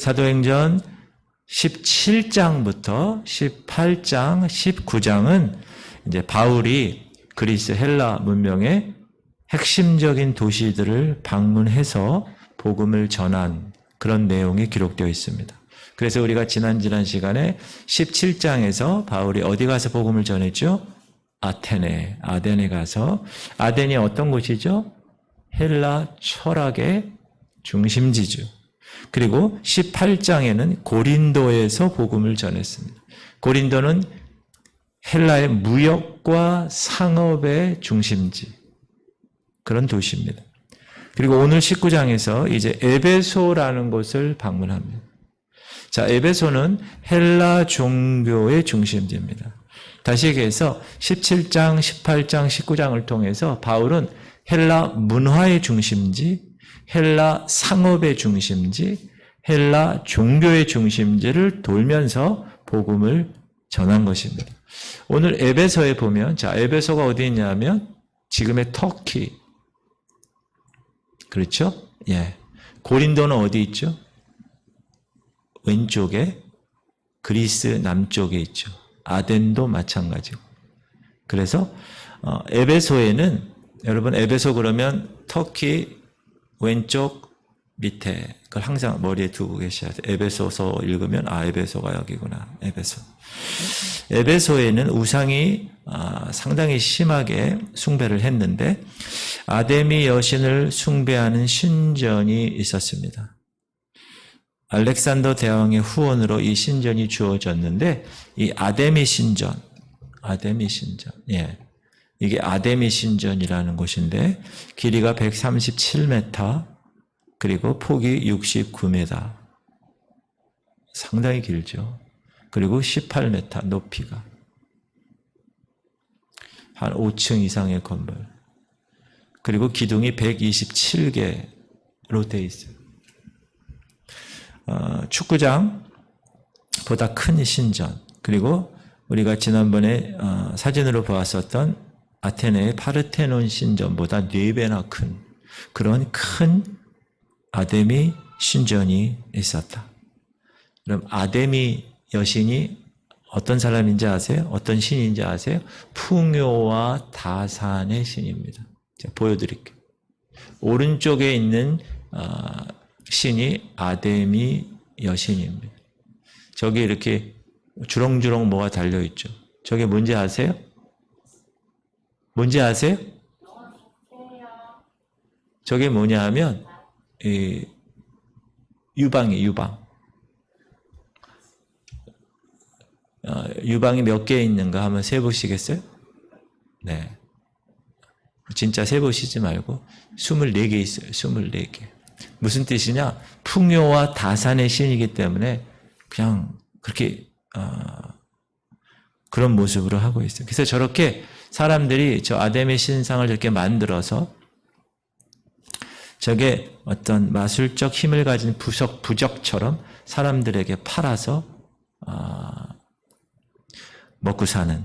사도행전 17장부터 18장, 19장은 이제 바울이 그리스 헬라 문명의 핵심적인 도시들을 방문해서 복음을 전한 그런 내용이 기록되어 있습니다. 그래서 우리가 지난 시간에 17장에서 바울이 어디 가서 복음을 전했죠? 아덴에 가서, 아덴이 어떤 곳이죠? 헬라 철학의 중심지죠. 그리고 18장에는 고린도에서 복음을 전했습니다. 고린도는 헬라의 무역과 상업의 중심지, 그런 도시입니다. 그리고 오늘 19장에서 이제 에베소라는 곳을 방문합니다. 자, 에베소는 헬라 종교의 중심지입니다. 다시 얘기해서 17장, 18장, 19장을 통해서 바울은 헬라 문화의 중심지, 헬라 상업의 중심지, 헬라 종교의 중심지를 돌면서 복음을 전한 것입니다. 오늘 에베소에 보면, 자, 에베소가 어디 있냐면 지금의 터키, 그렇죠? 예. 고린도는 어디 있죠? 왼쪽에, 그리스 남쪽에 있죠. 아덴도 마찬가지고. 그래서 에베소에는, 여러분 에베소 그러면 터키 왼쪽 밑에, 그걸 항상 머리에 두고 계셔야 돼요. 에베소서 읽으면 에베소가 여기구나. 에베소에는 우상이 상당히 심하게 숭배를 했는데 아데미 여신을 숭배하는 신전이 있었습니다. 알렉산더 대왕의 후원으로 이 신전이 주어졌는데 이 아데미 신전, 예, 이게 아데미 신전이라는 곳인데 길이가 137m, 그리고 폭이 69m, 상당히 길죠. 그리고 18m 높이가, 한 5층 이상의 건물, 그리고 기둥이 127개로 되어 있어요. 축구장보다 큰 신전, 그리고 우리가 지난번에 사진으로 보았었던 아테네의 파르테논 신전보다 4배나 큰 그런 큰 아데미 신전이 있었다. 그럼 아데미 여신이 어떤 사람인지 아세요? 어떤 신인지 아세요? 풍요와 다산의 신입니다. 제가 보여드릴게요. 오른쪽에 있는 신이 아데미 여신입니다. 저기 이렇게 주렁주렁 뭐가 달려있죠. 저게 뭔지 아세요? 뭔지 아세요? 저게 뭐냐 하면 유방이에요. 유방이 몇 개 있는가 한번 세보시겠어요? 네. 진짜 세보시지 말고 24개 있어요. 24개. 무슨 뜻이냐? 풍요와 다산의 신이기 때문에 그냥 그렇게 그런 모습으로 하고 있어요. 그래서 저렇게 사람들이 저 아데미 신상을 저렇게 만들어서 저게 어떤 마술적 힘을 가진 부적처럼 사람들에게 팔아서 먹고 사는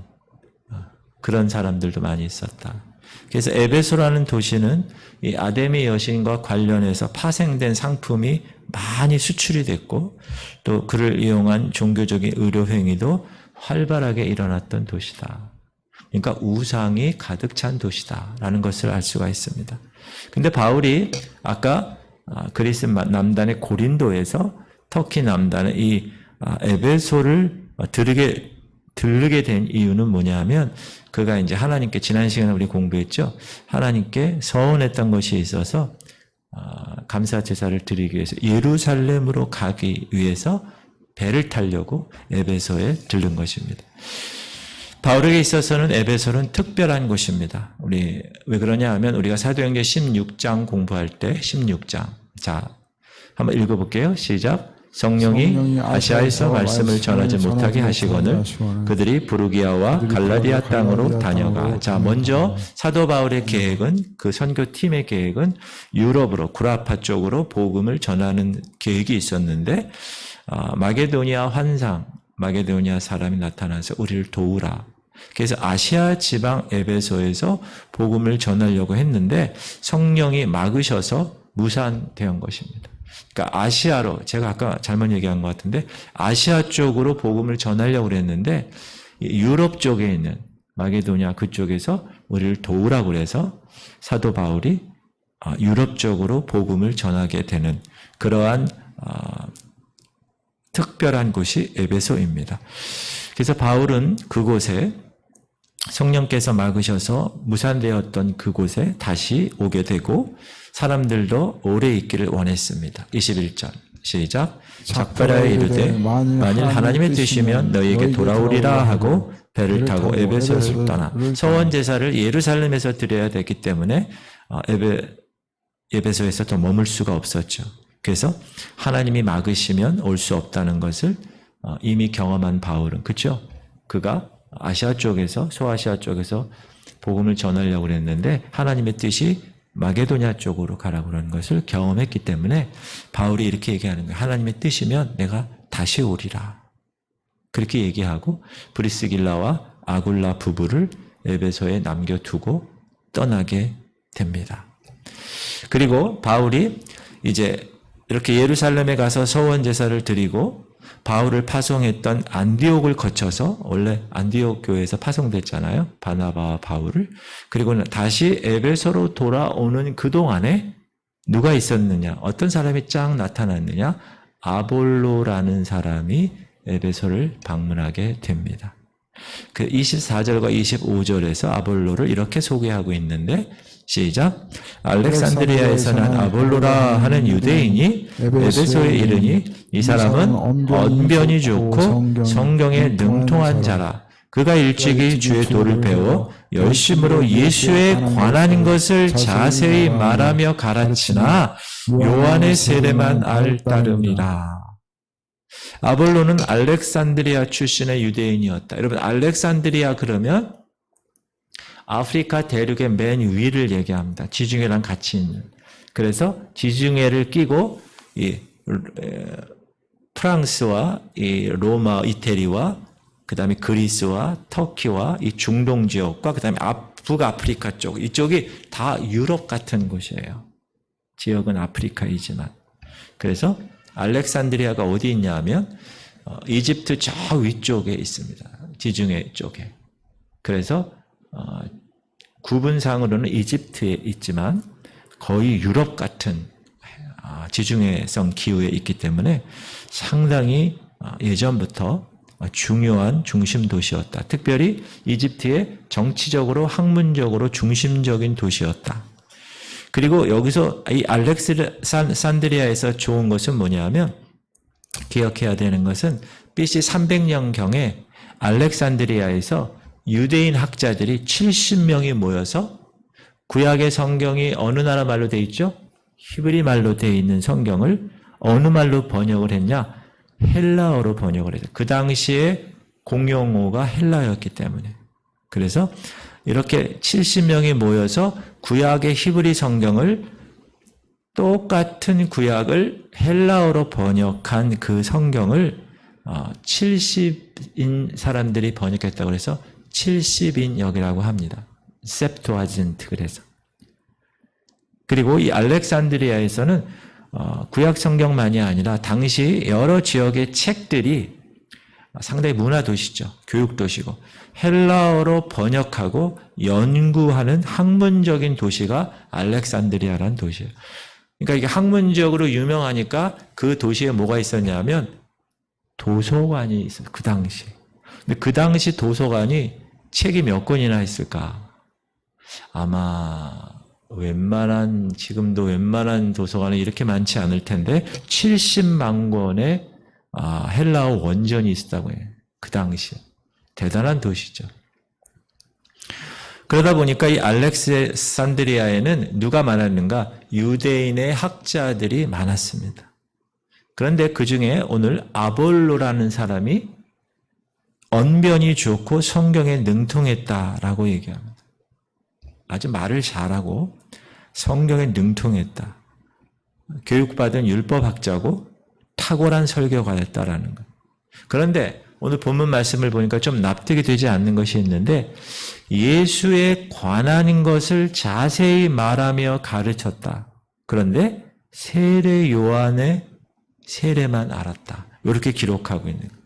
그런 사람들도 많이 있었다. 그래서 에베소라는 도시는 이 아데미 여신과 관련해서 파생된 상품이 많이 수출이 됐고 또 그를 이용한 종교적인 의료 행위도 활발하게 일어났던 도시다. 그러니까 우상이 가득 찬 도시다라는 것을 알 수가 있습니다. 근데 바울이 아까 그리스 남단의 고린도에서 터키 남단의 이 에베소를 들르게 된 이유는 뭐냐 하면 그가 이제 하나님께, 지난 시간에 우리 공부했죠. 하나님께 서운했던 것이 있어서 감사 제사를 드리기 위해서 예루살렘으로 가기 위해서 배를 타려고 에베소에 들른 것입니다. 바울에게 있어서는 에베소는 특별한 곳입니다. 우리 왜 그러냐 하면 우리가 사도행전 16장 공부할 때 16장. 자, 한번 읽어볼게요. 시작. 성령이 아시아에서 말씀을 전하지 못하게 하시거늘 그들이 부르기아와 갈라디아 땅으로 다녀가. 자, 먼저 사도 바울의 계획은, 그 선교팀의 계획은 유럽으로, 구라파 쪽으로 복음을 전하는 계획이 있었는데 마게도니아 환상, 마게도니아 사람이 나타나서 우리를 도우라. 그래서 아시아 지방 에베소에서 복음을 전하려고 했는데 성령이 막으셔서 무산된 것입니다. 그러니까 아시아로, 제가 아까 잘못 얘기한 것 같은데 아시아 쪽으로 복음을 전하려고 그랬는데 유럽 쪽에 있는 마게도냐 그쪽에서 우리를 도우라고 그래서 사도 바울이 유럽 쪽으로 복음을 전하게 되는 그러한 특별한 곳이 에베소입니다. 그래서 바울은 그곳에 성령께서 막으셔서 무산되었던 그곳에 다시 오게 되고 사람들도 오래 있기를 원했습니다. 21절 시작. 작별하여 이르되 만일 하나님의 뜻이면 너희에게 돌아오리라 하고 배를 타고 에베소를 떠나 서원 제사를 예루살렘에서 드려야 되기 때문에 에베소에서 더 머물 수가 없었죠. 그래서 하나님이 막으시면 올 수 없다는 것을 이미 경험한 바울은, 그렇죠? 그가 아시아 쪽에서, 소아시아 쪽에서 복음을 전하려고 했는데 하나님의 뜻이 마게도냐 쪽으로 가라고 그러는 것을 경험했기 때문에 바울이 이렇게 얘기하는 거예요. 하나님의 뜻이면 내가 다시 오리라. 그렇게 얘기하고 브리스길라와 아굴라 부부를 에베소에 남겨두고 떠나게 됩니다. 그리고 바울이 이제 이렇게 예루살렘에 가서 서원 제사를 드리고 바울을 파송했던 안디옥을 거쳐서, 원래 안디옥 교회에서 파송됐잖아요. 바나바와 바울을. 그리고 다시 에베소로 돌아오는 그동안에 누가 있었느냐? 어떤 사람이 쫙 나타났느냐? 아볼로라는 사람이 에베소를 방문하게 됩니다. 그 24절과 25절에서 아볼로를 이렇게 소개하고 있는데 시작. 알렉산드리아에서는 아볼로라 하는 유대인이 에베소에 이르니 이 사람은 언변이 좋고 성경에 능통한 자라. 그가 일찍이 주의 도를 배워 열심으로 예수에 관한 것을 자세히 말하며 가르치나 요한의 세례만 따름이라. 아볼로는 알렉산드리아 출신의 유대인이었다. 여러분, 알렉산드리아 그러면 아프리카 대륙의 맨 위를 얘기합니다. 지중해랑 같이 있는. 그래서 지중해를 끼고 이 프랑스와 이 로마, 이태리와 그다음에 그리스와 터키와 이 중동 지역과 그다음에 북아프리카 쪽, 이쪽이 다 유럽 같은 곳이에요. 지역은 아프리카이지만. 그래서 알렉산드리아가 어디 있냐 하면 이집트 저 위쪽에 있습니다. 지중해 쪽에. 그래서 구분상으로는 이집트에 있지만 거의 유럽 같은 지중해성 기후에 있기 때문에 상당히 예전부터 중요한 중심 도시였다. 특별히 이집트의 정치적으로 학문적으로 중심적인 도시였다. 그리고 여기서 이 알렉산드리아에서 좋은 것은 뭐냐면 기억해야 되는 것은 BC 300년경에 알렉산드리아에서 유대인 학자들이 70명이 모여서 구약의 성경이 어느 나라 말로 돼 있죠? 히브리 말로 돼 있는 성경을 어느 말로 번역을 했냐? 헬라어로 번역을 했어요. 그 당시에 공용어가 헬라였기 때문에. 그래서 이렇게 70명이 모여서 구약의 히브리 성경을 똑같은 구약을 헬라어로 번역한 그 성경을 70인 사람들이 번역했다고 해서 70인역이라고 합니다. 셉토아진트 그래서. 그리고 이 알렉산드리아에서는 구약 성경만이 아니라 당시 여러 지역의 책들이 상당히 문화 도시죠. 교육 도시고 헬라어로 번역하고 연구하는 학문적인 도시가 알렉산드리아라는 도시예요. 그러니까 이게 학문적으로 유명하니까 그 도시에 뭐가 있었냐면 도서관이 있어요. 그 당시. 근데 그 당시 도서관이 책이 몇 권이나 있을까? 아마 지금도 웬만한 도서관은 이렇게 많지 않을 텐데 70만 권의 헬라어 원전이 있었다고 해요. 그 당시에. 대단한 도시죠. 그러다 보니까 이 알렉산드리아에는 누가 많았는가? 유대인의 학자들이 많았습니다. 그런데 그 중에 오늘 아볼로라는 사람이 언변이 좋고 성경에 능통했다라고 얘기합니다. 아주 말을 잘하고 성경에 능통했다. 교육받은 율법학자고 탁월한 설교가였다라는 것. 그런데 오늘 본문 말씀을 보니까 좀 납득이 되지 않는 것이 있는데 예수에 관한 것을 자세히 말하며 가르쳤다. 그런데 세례 요한의 세례만 알았다. 이렇게 기록하고 있는 거예요.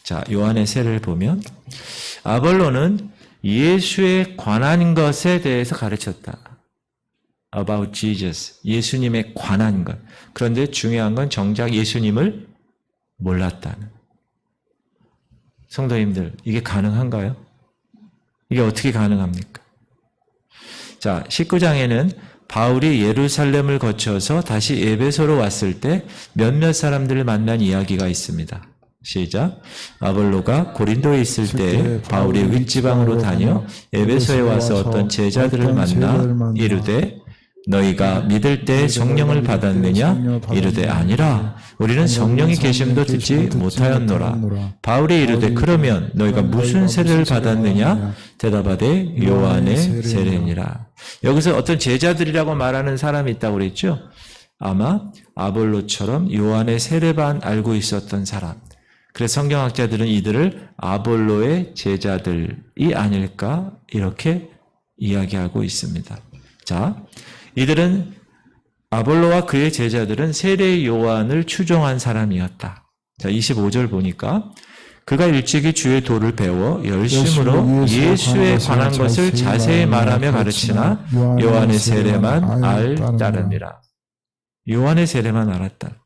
자, 요한의 세례를 보면 아볼로는 예수에 관한 것에 대해서 가르쳤다. About Jesus. 예수님에 관한 것. 그런데 중요한 건 정작 예수님을 몰랐다는. 성도님들, 이게 가능한가요? 이게 어떻게 가능합니까? 자, 19장에는 바울이 예루살렘을 거쳐서 다시 에베소로 왔을 때 몇몇 사람들을 만난 이야기가 있습니다. 시작. 아볼로가 고린도에 있을 때 바울이 윗지방으로 다녀 에베소에 와서 어떤 제자들을 만나 이르되 너희가 믿을 때 성령을 받았느냐? 이르되 아니라 우리는 성령이 계심도 듣지 못하였노라. 바울이 이르되 그러면 너희가 무슨 세례를 받았느냐? 대답하되 요한의 세례니라. 여기서 어떤 제자들이라고 말하는 사람이 있다고 그랬죠? 아마 아볼로처럼 요한의 세례만 알고 있었던 사람. 그래서 성경학자들은 이들을 아볼로의 제자들이 아닐까 이렇게 이야기하고 있습니다. 자, 이들은 아볼로와 그의 제자들은 세례 요한을 추종한 사람이었다. 자, 25절 보니까 그가 일찍이 주의 도를 배워 열심으로 예수에 관한 것을 자세히 말하며 가르치나 요한의 세례만 따르니라. 요한의 세례만 알았다.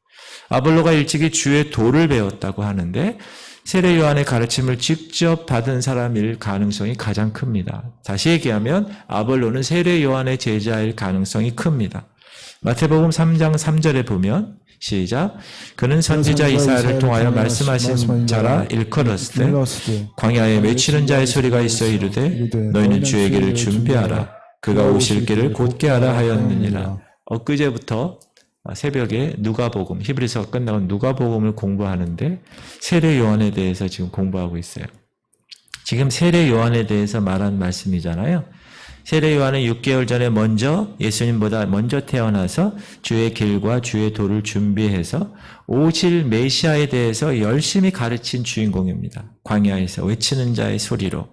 아볼로가 일찍이 주의 도를 배웠다고 하는데 세례 요한의 가르침을 직접 받은 사람일 가능성이 가장 큽니다. 다시 얘기하면 아볼로는 세례 요한의 제자일 가능성이 큽니다. 마태복음 3장 3절에 보면 시작. 그는 선지자 이사야를 통하여 말씀하신 자라 일컬었을 때 광야에 외치는 자의 소리가 있어 이르되 너희는 주의 길을 준비하라. 그가 오실 길을 곧게 하라 하였느니라. 엊그제부터 새벽에 누가복음, 히브리서가 끝나고 누가복음을 공부하는데 세례 요한에 대해서 지금 공부하고 있어요. 지금 세례 요한에 대해서 말한 말씀이잖아요. 세례 요한은 6개월 전에 예수님보다 먼저 태어나서 주의 길과 주의 도를 준비해서 오실 메시아에 대해서 열심히 가르친 주인공입니다. 광야에서 외치는 자의 소리로.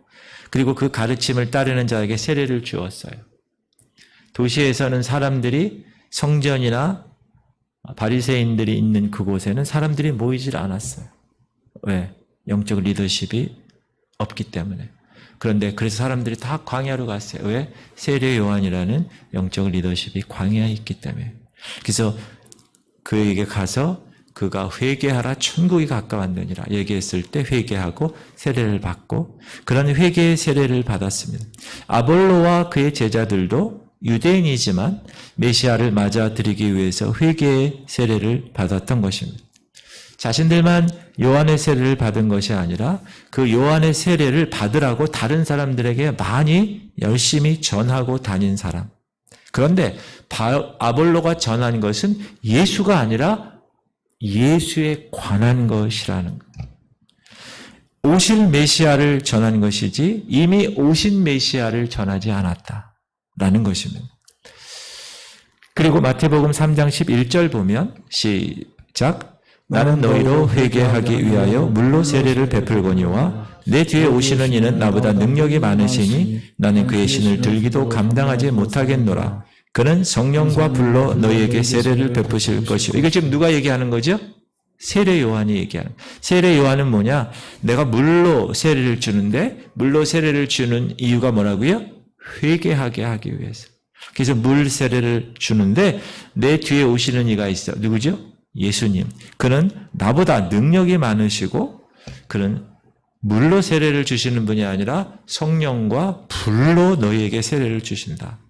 그리고 그 가르침을 따르는 자에게 세례를 주었어요. 도시에서는 사람들이 성전이나 바리새인들이 있는 그곳에는 사람들이 모이질 않았어요. 왜? 영적 리더십이 없기 때문에. 그런데 그래서 사람들이 다 광야로 갔어요. 왜? 세례 요한이라는 영적 리더십이 광야에 있기 때문에. 그래서 그에게 가서 그가 회개하라 천국이 가까웠느니라 얘기했을 때 회개하고 세례를 받고 그런 회개의 세례를 받았습니다. 아볼로와 그의 제자들도 유대인이지만 메시아를 맞아들이기 위해서 회개의 세례를 받았던 것입니다. 자신들만 요한의 세례를 받은 것이 아니라 그 요한의 세례를 받으라고 다른 사람들에게 많이 열심히 전하고 다닌 사람. 그런데 아볼로가 전한 것은 예수가 아니라 예수에 관한 것이라는 거예요. 오실 메시아를 전한 것이지 이미 오신 메시아를 전하지 않았다라는 것입니다. 그리고 마태복음 3장 11절 보면 시작. 나는 너희로 회개하기 위하여 물로 세례를 베풀거니와 내 뒤에 오시는 이는 나보다 능력이 많으시니 나는 그의 신을 들기도 감당하지 못하겠노라. 그는 성령과 불로 너희에게 세례를 베푸실 것이요. 이거 지금 누가 얘기하는 거죠? 세례 요한이 얘기하는. 세례 요한은 뭐냐? 내가 물로 세례를 주는데 물로 세례를 주는 이유가 뭐라고요? 회개하게 하기 위해서. 그래서 물 세례를 주는데 내 뒤에 오시는 이가 있어. 누구죠? 예수님. 그는 나보다 능력이 많으시고 그는 물로 세례를 주시는 분이 아니라 성령과 불로 너희에게 세례를 주신다.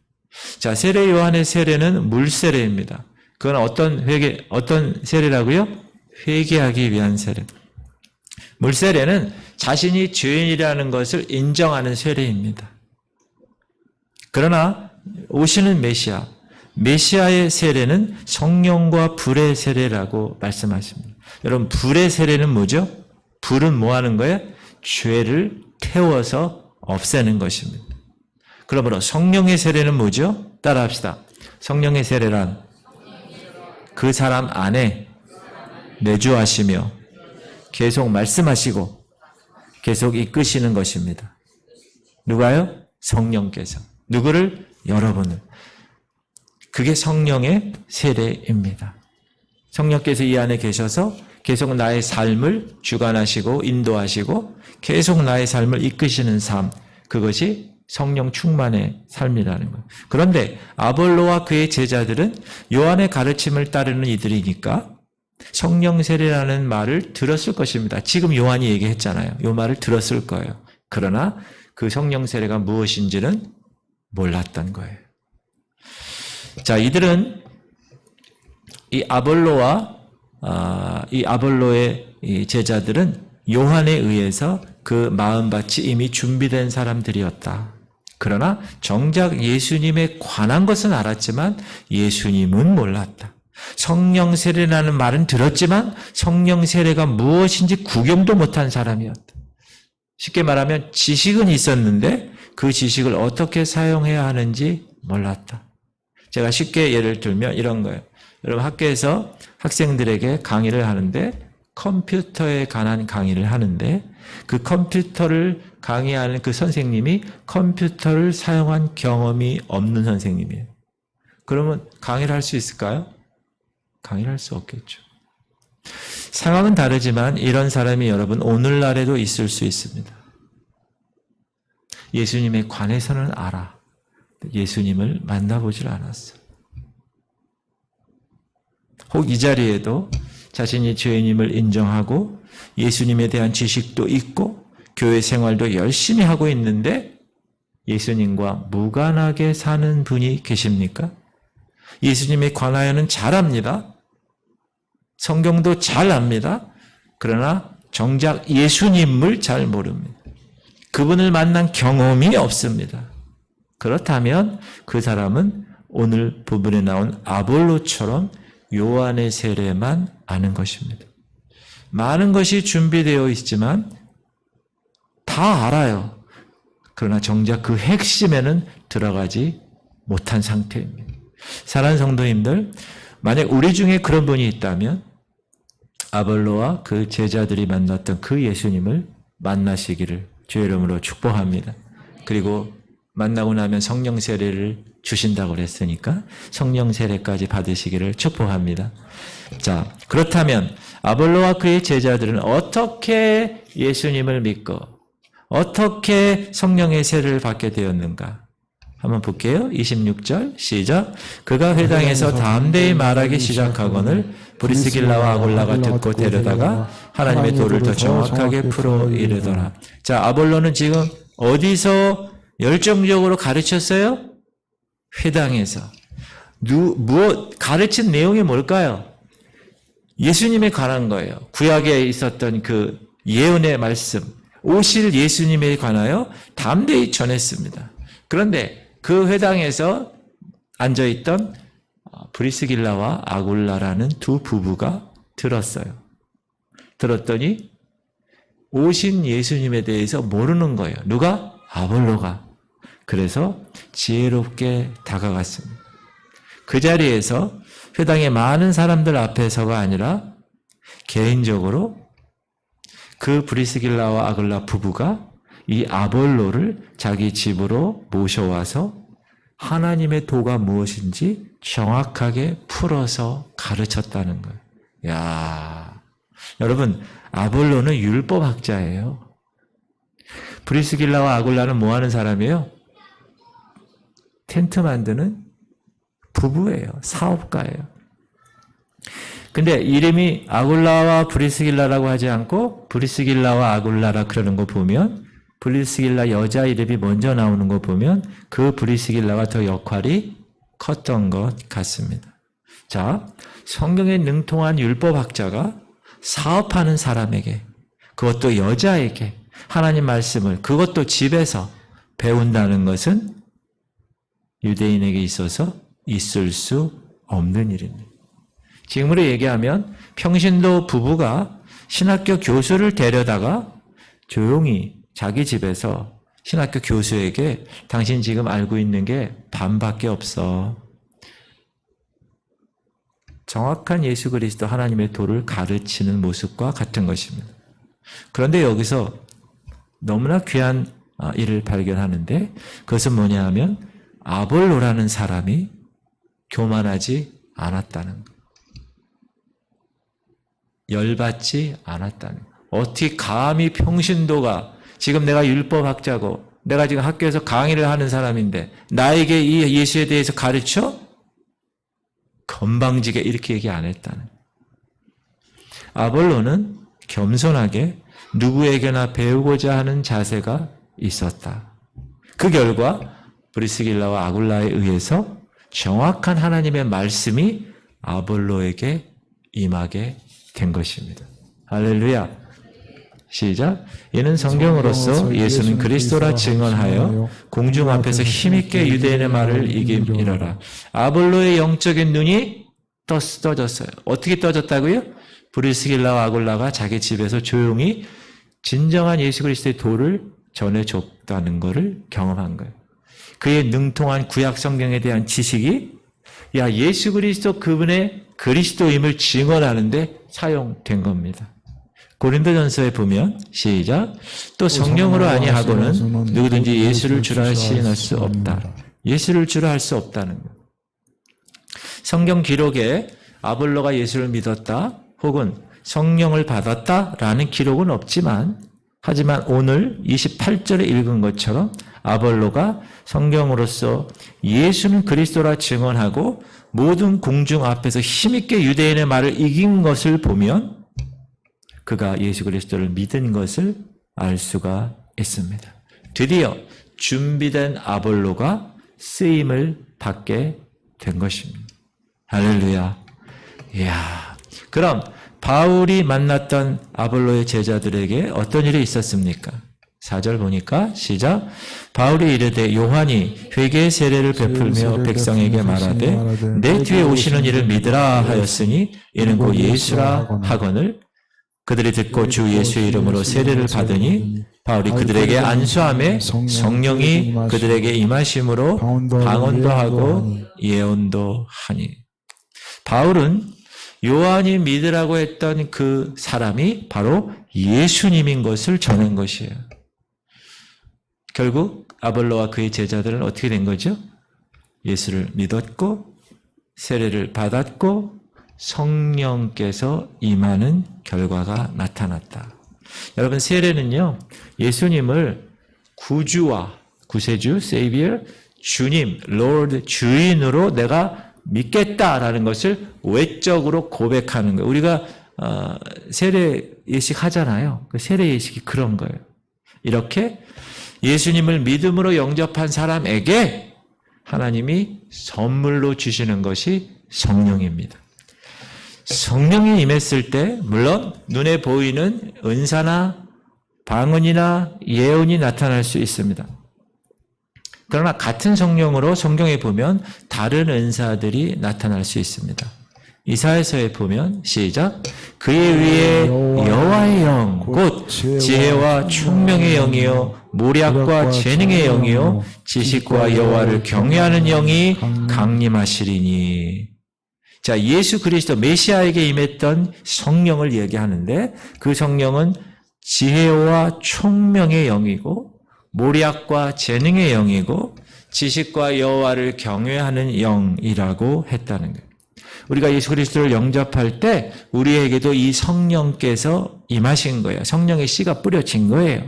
자, 세례 요한의 세례는 물 세례입니다. 그건 어떤 세례라고요? 회개하기 위한 세례. 물 세례는 자신이 죄인이라는 것을 인정하는 세례입니다. 그러나 오시는 메시아의 세례는 성령과 불의 세례라고 말씀하십니다. 여러분, 불의 세례는 뭐죠? 불은 뭐 하는 거예요? 죄를 태워서 없애는 것입니다. 그러므로 성령의 세례는 뭐죠? 따라합시다. 성령의 세례란 그 사람 안에 내주하시며 계속 말씀하시고 계속 이끄시는 것입니다. 누가요? 성령께서. 누구를? 여러분을. 그게 성령의 세례입니다. 성령께서 이 안에 계셔서 계속 나의 삶을 주관하시고 인도하시고 계속 나의 삶을 이끄시는 삶, 그것이 성령 충만의 삶이라는 거예요. 그런데 아볼로와 그의 제자들은 요한의 가르침을 따르는 이들이니까 성령 세례라는 말을 들었을 것입니다. 지금 요한이 얘기했잖아요. 요 말을 들었을 거예요. 그러나 그 성령 세례가 무엇인지는 몰랐던 거예요. 자, 이들은 이 아볼로의 이 제자들은 요한에 의해서 그 마음밭이 이미 준비된 사람들이었다. 그러나 정작 예수님에 관한 것은 알았지만 예수님은 몰랐다. 성령 세례라는 말은 들었지만 성령 세례가 무엇인지 구경도 못한 사람이었다. 쉽게 말하면 지식은 있었는데 그 지식을 어떻게 사용해야 하는지 몰랐다. 제가 쉽게 예를 들면 이런 거예요. 여러분 학교에서 학생들에게 강의를 하는데 컴퓨터에 관한 강의를 하는데 그 컴퓨터를 강의하는 그 선생님이 컴퓨터를 사용한 경험이 없는 선생님이에요. 그러면 강의를 할 수 있을까요? 강의를 할 수 없겠죠. 상황은 다르지만 이런 사람이 여러분 오늘날에도 있을 수 있습니다. 예수님에 관해서는 알아. 예수님을 만나보질 않았어. 혹 이 자리에도 자신이 죄인임을 인정하고 예수님에 대한 지식도 있고 교회 생활도 열심히 하고 있는데 예수님과 무관하게 사는 분이 계십니까? 예수님에 관하여는 잘 압니다. 성경도 잘 압니다. 그러나 정작 예수님을 잘 모릅니다. 그분을 만난 경험이 없습니다. 그렇다면 그 사람은 오늘 부분에 나온 아볼로처럼 요한의 세례만 아는 것입니다. 많은 것이 준비되어 있지만 다 알아요. 그러나 정작 그 핵심에는 들어가지 못한 상태입니다. 사랑하는 성도님들, 만약 우리 중에 그런 분이 있다면 아볼로와 그 제자들이 만났던 그 예수님을 만나시기를 주의 이름으로 축복합니다. 그리고 만나고 나면 성령 세례를 주신다고 그랬으니까 성령 세례까지 받으시기를 축복합니다. 자, 그렇다면 아볼로와 그의 제자들은 어떻게 예수님을 믿고 어떻게 성령의 세례를 받게 되었는가? 한번 볼게요. 26절 시작. 그가 회당에서 담대히 말하기 시작하거늘 브리스길라와 아굴라가 듣고 데려다가 하나님의 도를 더 정확하게 풀어 이르더라. 자, 아볼로는 지금 어디서 열정적으로 가르쳤어요? 회당에서. 가르친 내용이 뭘까요? 예수님에 관한 거예요. 구약에 있었던 그 예언의 말씀, 오실 예수님에 관하여 담대히 전했습니다. 그런데 그 회당에서 앉아있던 브리스길라와 아굴라라는 두 부부가 들었어요. 들었더니 오신 예수님에 대해서 모르는 거예요. 누가? 아볼로가. 그래서 지혜롭게 다가갔습니다. 그 자리에서 회당의 많은 사람들 앞에서가 아니라 개인적으로 그 브리스길라와 아굴라 부부가 이 아볼로를 자기 집으로 모셔와서 하나님의 도가 무엇인지 정확하게 풀어서 가르쳤다는 거예요. 야, 여러분, 아볼로는 율법학자예요. 브리스길라와 아굴라는 뭐 하는 사람이에요? 텐트 만드는 부부예요. 사업가예요. 근데 이름이 아굴라와 브리스길라라고 하지 않고 브리스길라와 아굴라라 그러는 거 보면 브리스길라 여자 이름이 먼저 나오는 거 보면 그 브리스길라가 더 역할이 컸던 것 같습니다. 자, 성경에 능통한 율법학자가 사업하는 사람에게, 그것도 여자에게 하나님 말씀을 그것도 집에서 배운다는 것은 유대인에게 있어서 있을 수 없는 일입니다. 지금으로 얘기하면 평신도 부부가 신학교 교수를 데려다가 조용히 자기 집에서 신학교 교수에게 당신 지금 알고 있는 게 반밖에 없어. 정확한 예수 그리스도 하나님의 도를 가르치는 모습과 같은 것입니다. 그런데 여기서 너무나 귀한 일을 발견하는데 그것은 뭐냐 하면 아볼로라는 사람이 교만하지 않았다는 것. 열받지 않았다는 것. 어떻게 감히 평신도가 지금 내가 율법학자고 내가 지금 학교에서 강의를 하는 사람인데 나에게 이 예수에 대해서 가르쳐? 건방지게 이렇게 얘기 안 했다는 거예요. 아볼로는 겸손하게 누구에게나 배우고자 하는 자세가 있었다. 그 결과 브리스길라와 아굴라에 의해서 정확한 하나님의 말씀이 아볼로에게 임하게 된 것입니다. 할렐루야. 시작. 이는 성경으로서 예수는 그리스도라 증언하여 공중 앞에서 힘있게 유대인의 말을 이기리라. 아볼로의 영적인 눈이 떠졌어요. 어떻게 떠졌다고요? 브리스길라와 아굴라가 자기 집에서 조용히 진정한 예수 그리스도의 도를 전해줬다는 것을 경험한 거예요. 그의 능통한 구약 성경에 대한 지식이 예수 그리스도 그분의 그리스도임을 증언하는데 사용된 겁니다. 고린도전서에 보면 시작. 또 성령으로 아니하고는 누구든지 예수를 주라 시인할 수 없다. 예수를 주라 할 수 없다는 것. 성경 기록에 아볼로가 예수를 믿었다 혹은 성령을 받았다라는 기록은 없지만 하지만 오늘 28절에 읽은 것처럼 아볼로가 성경으로서 예수는 그리스도라 증언하고 모든 공중 앞에서 힘있게 유대인의 말을 이긴 것을 보면 그가 예수 그리스도를 믿은 것을 알 수가 있습니다. 드디어 준비된 아볼로가 쓰임을 받게 된 것입니다. 할렐루야. 이야. 그럼 바울이 만났던 아볼로의 제자들에게 어떤 일이 있었습니까? 4절 보니까 시작. 바울이 이르되 요한이 회개의 세례를 베풀며 백성에게 말하되 내 뒤에 오시는 이를 믿으라 하였으니 이는 곧 예수라 하거늘 그들이 듣고 주 예수의 이름으로 세례를 받으니 바울이 그들에게 안수하며 성령이 그들에게 임하심으로 방언도 하고 예언도 하니. 바울은 요한이 믿으라고 했던 그 사람이 바로 예수님인 것을 전한 것이에요. 결국 아볼로와 그의 제자들은 어떻게 된 거죠? 예수를 믿었고 세례를 받았고 성령께서 임하는 결과가 나타났다. 여러분, 세례는요, 예수님을 구주와 구세주, Savior, 주님, Lord, 주인으로 내가 믿겠다라는 것을 외적으로 고백하는 거예요. 우리가 세례 예식 하잖아요. 그 세례 예식이 그런 거예요. 이렇게 예수님을 믿음으로 영접한 사람에게 하나님이 선물로 주시는 것이 성령입니다. 성령이 임했을 때 물론 눈에 보이는 은사나 방언이나 예언이 나타날 수 있습니다. 그러나 같은 성령으로 성경에 보면 다른 은사들이 나타날 수 있습니다. 이사야서에 보면 시작. 그의 위에 여호와의 영 곧 지혜와 총명의 영이요 모략과 재능의 영이요 지식과 여호와를 경외하는 영이 강림하시리니. 자, 예수 그리스도 메시아에게 임했던 성령을 얘기하는데 그 성령은 지혜와 총명의 영이고 모략과 재능의 영이고 지식과 여호와를 경외하는 영이라고 했다는 거예요. 우리가 예수 그리스도를 영접할 때 우리에게도 이 성령께서 임하신 거예요. 성령의 씨가 뿌려진 거예요.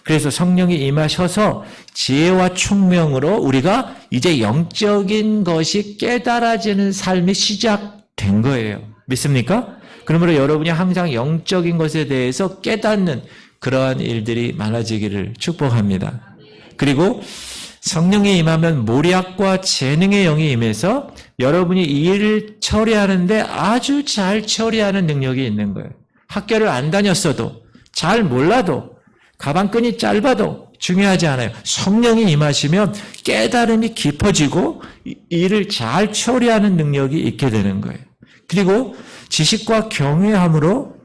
그래서 성령이 임하셔서 지혜와 총명으로 우리가 이제 영적인 것이 깨달아지는 삶이 시작된 거예요. 믿습니까? 그러므로 여러분이 항상 영적인 것에 대해서 깨닫는 그러한 일들이 많아지기를 축복합니다. 그리고 성령이 임하면 모략과 재능의 영이 임해서 여러분이 이 일을 처리하는데 아주 잘 처리하는 능력이 있는 거예요. 학교를 안 다녔어도, 잘 몰라도, 가방끈이 짧아도 중요하지 않아요. 성령이 임하시면 깨달음이 깊어지고 일을 잘 처리하는 능력이 있게 되는 거예요. 그리고 지식과 경외함으로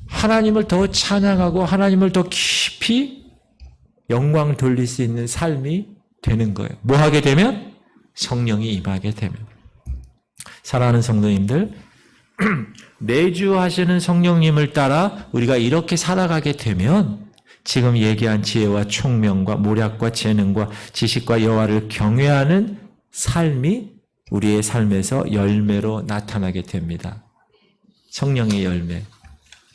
하나님을 더 찬양하고 하나님을 더 깊이 영광 돌릴 수 있는 삶이 되는 거예요. 뭐 하게 되면? 성령이 임하게 되면. 사랑하는 성도님들, 내주하시는 성령님을 따라 우리가 이렇게 살아가게 되면 지금 얘기한 지혜와 총명과 모략과 재능과 지식과 여호와를 경외하는 삶이 우리의 삶에서 열매로 나타나게 됩니다. 성령의 열매.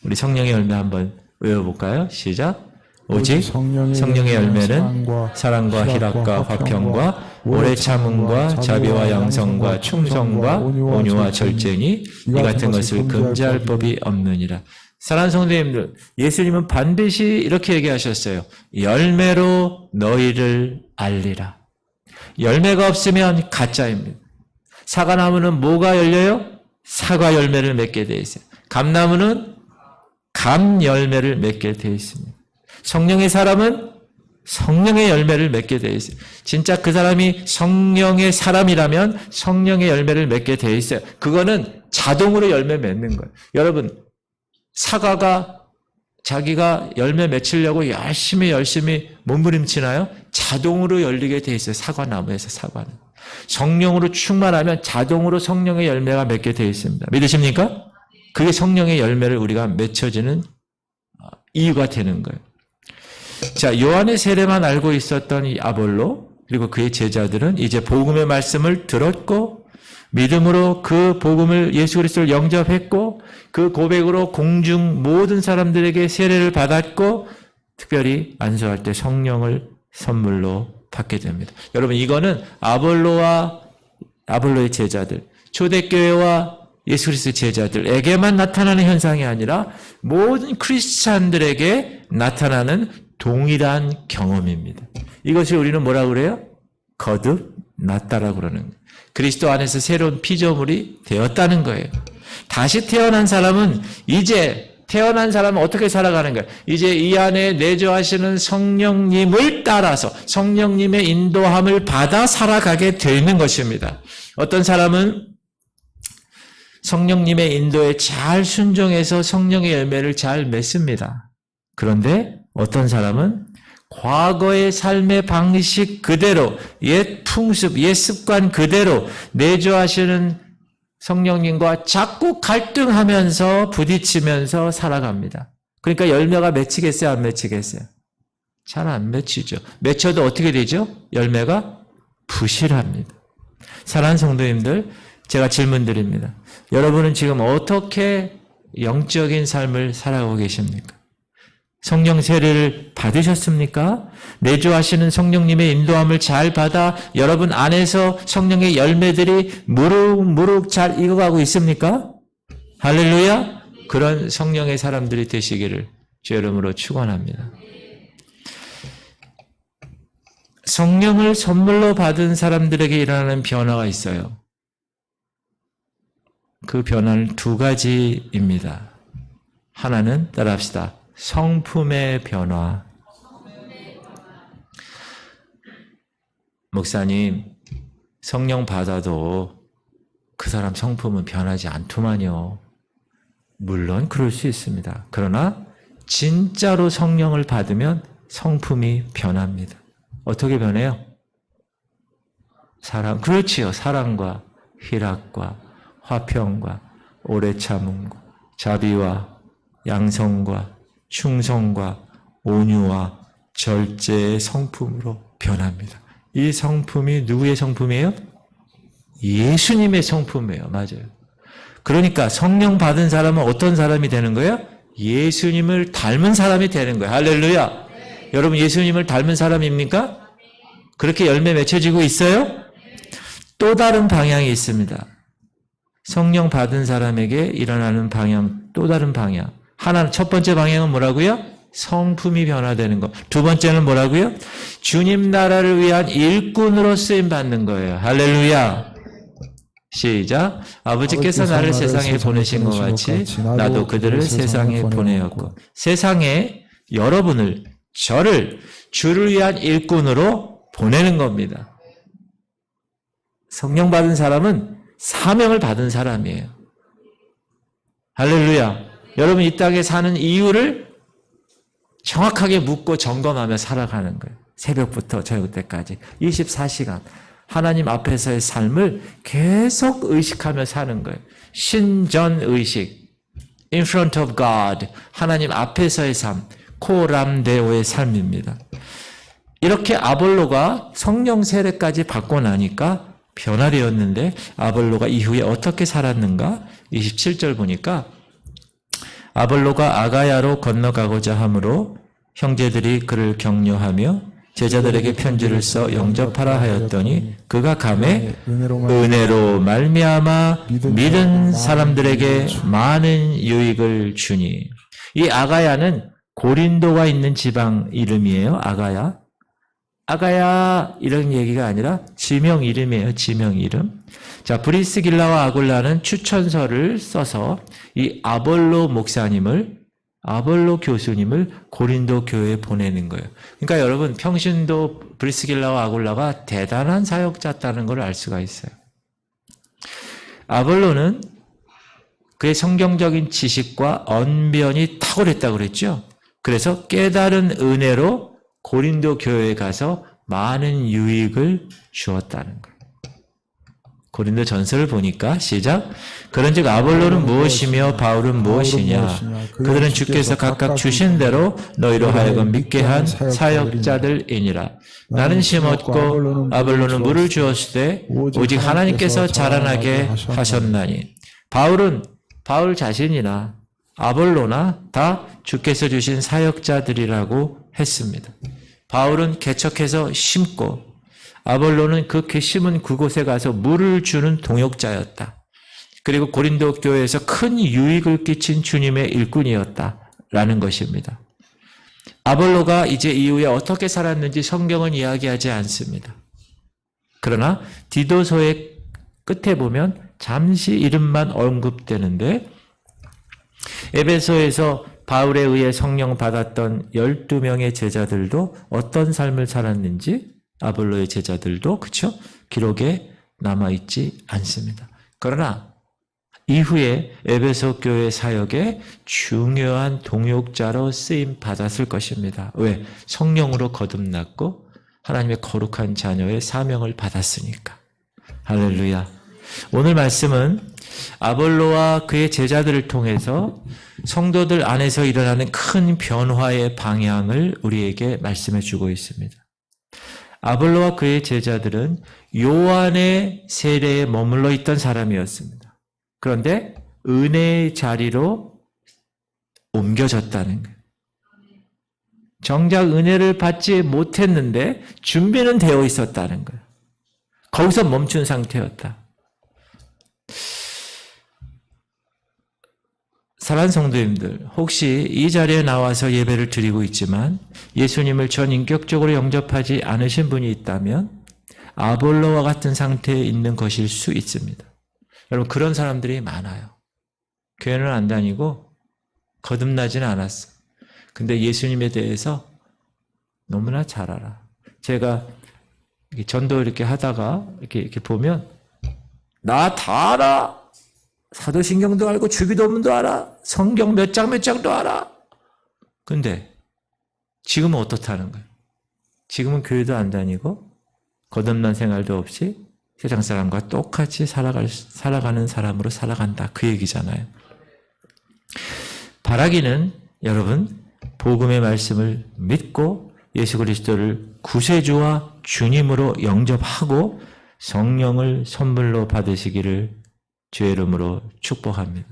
우리 성령의 열매 한번 외워볼까요? 시작. 오직 성령의 열매는 사랑과 희락과 화평과 오래 참음과 자비와 양성과 충성과 온유와 절제니 이 같은 것을 금지할 법이 없느니라. 사랑하는 성도님들, 예수님은 반드시 이렇게 얘기하셨어요. 열매로 너희를 알리라. 열매가 없으면 가짜입니다. 사과나무는 뭐가 열려요? 사과 열매를 맺게 되어 있어요. 감나무는 감 열매를 맺게 되어 있습니다. 성령의 사람은 성령의 열매를 맺게 되어 있어요. 진짜 그 사람이 성령의 사람이라면 성령의 열매를 맺게 되어 있어요. 그거는 자동으로 열매 맺는 거예요. 여러분, 사과가 자기가 열매 맺히려고 열심히 몸부림치나요? 자동으로 열리게 돼 있어요. 사과나무에서 사과는. 성령으로 충만하면 자동으로 성령의 열매가 맺게 돼 있습니다. 믿으십니까? 그게 성령의 열매를 우리가 맺혀지는 이유가 되는 거예요. 자, 요한의 세례만 알고 있었던 이 아볼로 그리고 그의 제자들은 이제 복음의 말씀을 들었고 믿음으로 그 복음을 예수 그리스도를 영접했고 그 고백으로 공중 모든 사람들에게 세례를 받았고 특별히 안수할 때 성령을 선물로 받게 됩니다. 여러분, 이거는 아볼로의 제자들, 초대교회와 예수 그리스도 제자들에게만 나타나는 현상이 아니라 모든 크리스찬들에게 나타나는 동일한 경험입니다. 이것을 우리는 뭐라고 그래요? 거듭났다라고 그러는 거예요. 그리스도 안에서 새로운 피조물이 되었다는 거예요. 다시 태어난 사람은 어떻게 살아가는 거예요? 이제 이 안에 내주하시는 성령님을 따라서 성령님의 인도함을 받아 살아가게 되는 것입니다. 어떤 사람은 성령님의 인도에 잘 순종해서 성령의 열매를 잘 맺습니다. 그런데 어떤 사람은 과거의 삶의 방식 그대로, 옛 풍습, 옛 습관 그대로 내주하시는 성령님과 자꾸 갈등하면서 부딪히면서 살아갑니다. 그러니까 열매가 맺히겠어요? 안 맺히겠어요? 잘 안 맺히죠. 맺혀도 어떻게 되죠? 열매가 부실합니다. 사랑하는 성도님들, 제가 질문 드립니다. 여러분은 지금 어떻게 영적인 삶을 살아가고 계십니까? 성령 세례를 받으셨습니까? 내주하시는 성령님의 인도함을 잘 받아 여러분 안에서 성령의 열매들이 무룩무룩 잘 익어가고 있습니까? 할렐루야! 그런 성령의 사람들이 되시기를 주의 이름으로 축원합니다. 성령을 선물로 받은 사람들에게 일어나는 변화가 있어요. 그 변화는 두 가지입니다. 하나는 따라합시다. 성품의 변화. 목사님, 성령 받아도 그 사람 성품은 변하지 않더만요. 물론 그럴 수 있습니다. 그러나 진짜로 성령을 받으면 성품이 변합니다. 어떻게 변해요? 그렇지요. 사랑과 희락과 화평과 오래 참음과 자비와 양성과 충성과 온유와 절제의 성품으로 변합니다. 이 성품이 누구의 성품이에요? 예수님의 성품이에요. 맞아요. 그러니까 성령 받은 사람은 어떤 사람이 되는 거예요? 예수님을 닮은 사람이 되는 거예요. 할렐루야. 네. 여러분, 예수님을 닮은 사람입니까? 그렇게 열매 맺혀지고 있어요? 또 다른 방향이 있습니다. 성령 받은 사람에게 일어나는 방향, 또 다른 방향. 첫 번째 방향은 뭐라고요? 성품이 변화되는 것. 두 번째는 뭐라고요? 주님 나라를 위한 일꾼으로 쓰임 받는 거예요. 할렐루야. 시작. 아버지께서 나를 세상에 보내신 것 같이 나도 그들을 세상에 보내었고. 세상에 여러분을, 저를 주를 위한 일꾼으로 보내는 겁니다. 성령 받은 사람은 사명을 받은 사람이에요. 할렐루야. 여러분, 이 땅에 사는 이유를 정확하게 묻고 점검하며 살아가는 거예요. 새벽부터 저녁 때까지 24시간 하나님 앞에서의 삶을 계속 의식하며 사는 거예요. 신전의식, in front of God, 하나님 앞에서의 삶, 코람데오의 삶입니다. 이렇게 아볼로가 성령 세례까지 받고 나니까 변화되었는데 아볼로가 이후에 어떻게 살았는가? 27절 보니까 아볼로가 아가야로 건너가고자 하므로 형제들이 그를 격려하며 제자들에게 편지를 써 영접하라 하였더니 그가 감에 은혜로 말미암아 믿은 사람들에게 많은 유익을 주니. 이 아가야는 고린도가 있는 지방 이름이에요. 아가야. 아가야 이런 얘기가 아니라 지명 이름이에요. 지명 이름. 자, 브리스길라와 아굴라는 추천서를 써서 이 아볼로 교수님을 고린도 교회에 보내는 거예요. 그러니까 여러분 평신도 브리스길라와 아굴라가 대단한 사역자였다는 걸 알 수가 있어요. 아볼로는 그의 성경적인 지식과 언변이 탁월했다고 그랬죠. 그래서 깨달은 은혜로 고린도 교회에 가서 많은 유익을 주었다는 거예요. 고린도 전서를 보니까 시작. 그런즉 아볼로는 무엇이며 바울은 무엇이냐. 그들은 주께서 각각 주신 대로 너희로 하여금 믿게 한 사역자들이니라. 나는 심었고 아볼로는 물을 주었을 때 오직 하나님께서 자라나게 하셨나니. 바울 자신이나 아볼로나 다 주께서 주신 사역자들이라고 했습니다. 바울은 개척해서 심고 아볼로는 그 심은 그곳에 가서 물을 주는 동역자였다. 그리고 고린도 교회에서 큰 유익을 끼친 주님의 일꾼이었다라는 것입니다. 아볼로가 이제 이후에 어떻게 살았는지 성경은 이야기하지 않습니다. 그러나 디도서의 끝에 보면 잠시 이름만 언급되는데 에베소에서 바울에 의해 성령 받았던 12명의 제자들도 어떤 삶을 살았는지 아볼로의 제자들도 그렇죠? 기록에 남아있지 않습니다. 그러나 이후에 에베소 교회 사역에 중요한 동역자로 쓰임 받았을 것입니다. 왜? 성령으로 거듭났고 하나님의 거룩한 자녀의 사명을 받았으니까. 할렐루야. 오늘 말씀은 아볼로와 그의 제자들을 통해서 성도들 안에서 일어나는 큰 변화의 방향을 우리에게 말씀해 주고 있습니다. 아볼로와 그의 제자들은 요한의 세례에 머물러 있던 사람이었습니다. 그런데 은혜의 자리로 옮겨졌다는 거예요. 정작 은혜를 받지 못했는데 준비는 되어 있었다는 거예요. 거기서 멈춘 상태였다. 사랑하는 성도님들, 혹시 이 자리에 나와서 예배를 드리고 있지만 예수님을 전인격적으로 영접하지 않으신 분이 있다면 아볼로와 같은 상태에 있는 것일 수 있습니다. 여러분, 그런 사람들이 많아요. 교회는 안 다니고 거듭나지는 않았어. 근데 예수님에 대해서 너무나 잘 알아. 제가 전도 이렇게 하다가 이렇게 보면 나 다 알아. 사도신경도 알고 주기도문도 알아. 성경 몇 장도 알아. 근데 지금은 어떻다는 거예요? 지금은 교회도 안 다니고 거듭난 생활도 없이 세상 사람과 똑같이 살아가는 사람으로 살아간다. 그 얘기잖아요. 바라기는 여러분 복음의 말씀을 믿고 예수 그리스도를 구세주와 주님으로 영접하고 성령을 선물로 받으시기를 주의 이름으로 축복합니다.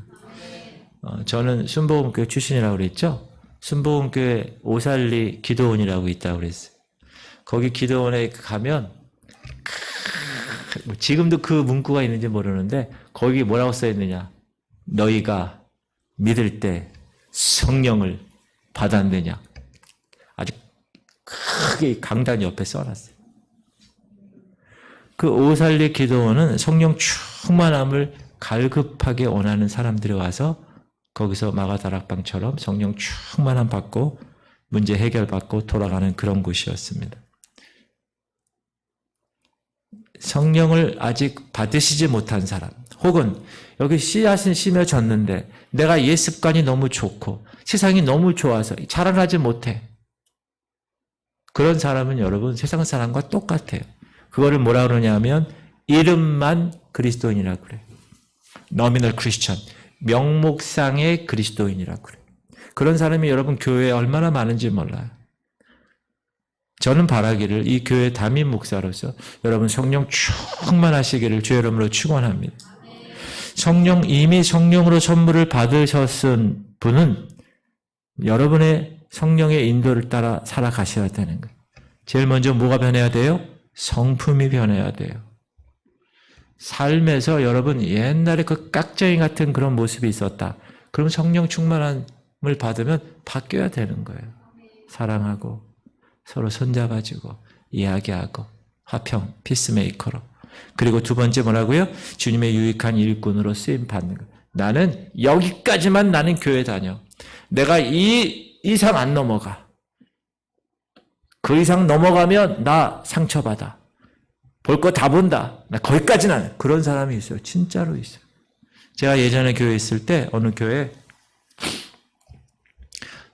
저는 순복음교회 출신이라고 그랬죠? 순복음교회 오살리 기도원이라고 있다고 그랬어요. 거기 기도원에 가면 지금도 그 문구가 있는지 모르는데 거기 뭐라고 써있느냐. 너희가 믿을 때 성령을 받았느냐. 아주 크게 강단 옆에 써놨어요. 그 오살리 기도원은 성령 충만함을 갈급하게 원하는 사람들이 와서 거기서 마가다락방처럼 성령 충만함 받고 문제 해결받고 돌아가는 그런 곳이었습니다. 성령을 아직 받으시지 못한 사람, 혹은 여기 씨앗은 심어졌는데 내가 옛 습관이 너무 좋고 세상이 너무 좋아서 자라나지 못해. 그런 사람은 여러분 세상 사람과 똑같아요. 그거를 뭐라 그러냐면 이름만 그리스도인이라고 그래요. nominal Christian, 명목상의 그리스도인이라고 그래요. 그런 사람이 여러분 교회에 얼마나 많은지 몰라요. 저는 바라기를 이 교회 담임 목사로서 여러분 성령 충만하시기를 주의 이름으로 축원합니다. 이미 성령으로 선물을 받으셨은 분은 여러분의 성령의 인도를 따라 살아가셔야 되는 거예요. 제일 먼저 뭐가 변해야 돼요? 성품이 변해야 돼요. 삶에서 여러분 옛날에 그 깍쟁이 같은 그런 모습이 있었다. 그럼 성령 충만함을 받으면 바뀌어야 되는 거예요. 사랑하고 서로 손잡아주고 이야기하고 화평, 피스메이커로. 그리고 두 번째 뭐라고요? 주님의 유익한 일꾼으로 쓰임 받는 거. 나는 여기까지만 나는 교회 다녀. 내가 이 이상 안 넘어가. 그 이상 넘어가면 나 상처받아. 볼 거 다 본다. 나 거기까지는 안 해. 그런 사람이 있어요. 진짜로 있어요. 제가 예전에 교회에 있을 때 어느 교회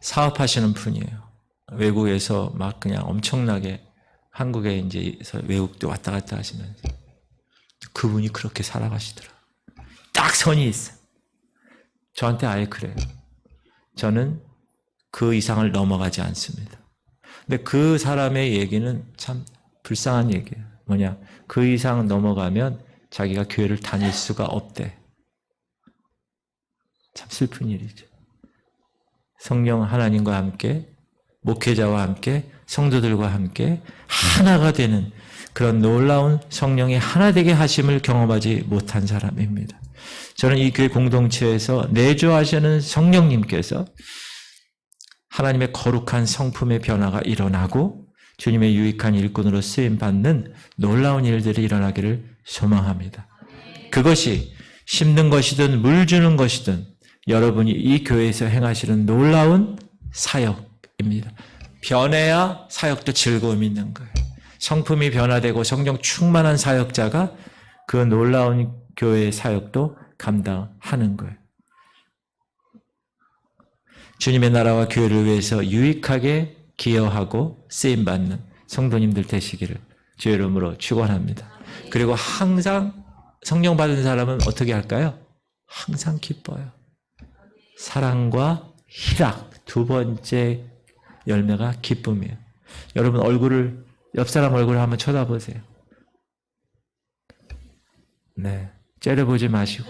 사업하시는 분이에요. 외국에서 막 그냥 엄청나게 한국에 이제 외국도 왔다 갔다 하시면서 그분이 그렇게 살아가시더라고요. 딱 선이 있어요. 저한테 아예 그래요. 저는 그 이상을 넘어가지 않습니다. 근데 그 사람의 얘기는 참 불쌍한 얘기예요. 뭐냐? 그 이상 넘어가면 자기가 교회를 다닐 수가 없대. 참 슬픈 일이죠. 성령 하나님과 함께 목회자와 함께 성도들과 함께 하나가 되는 그런 놀라운 성령의 하나 되게 하심을 경험하지 못한 사람입니다. 저는 이 교회 공동체에서 내주하시는 성령님께서 하나님의 거룩한 성품의 변화가 일어나고 주님의 유익한 일꾼으로 쓰임받는 놀라운 일들이 일어나기를 소망합니다. 그것이 심는 것이든 물 주는 것이든 여러분이 이 교회에서 행하시는 놀라운 사역입니다. 변해야 사역도 즐거움이 있는 거예요. 성품이 변화되고 성령 충만한 사역자가 그 놀라운 교회의 사역도 감당하는 거예요. 주님의 나라와 교회를 위해서 유익하게 기여하고 쓰임받는 성도님들 되시기를 주의 이름으로 축원합니다. 그리고 항상 성령 받은 사람은 어떻게 할까요? 항상 기뻐요. 사랑과 희락 두 번째 열매가 기쁨이에요. 여러분 옆 사람 얼굴을 한번 쳐다보세요. 네, 째려보지 마시고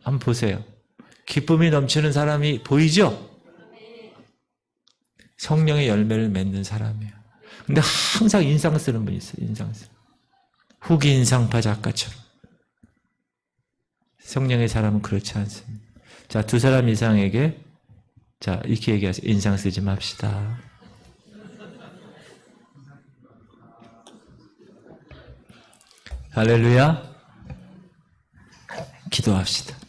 한번 보세요. 기쁨이 넘치는 사람이 보이죠? 성령의 열매를 맺는 사람이에요. 근데 항상 인상 쓰는 분이 있어요. 인상 쓰는. 후기 인상파 작가처럼. 성령의 사람은 그렇지 않습니다. 자, 두 사람 이상에게 자, 이렇게 얘기하세요. 인상 쓰지 맙시다. 할렐루야. 기도합시다.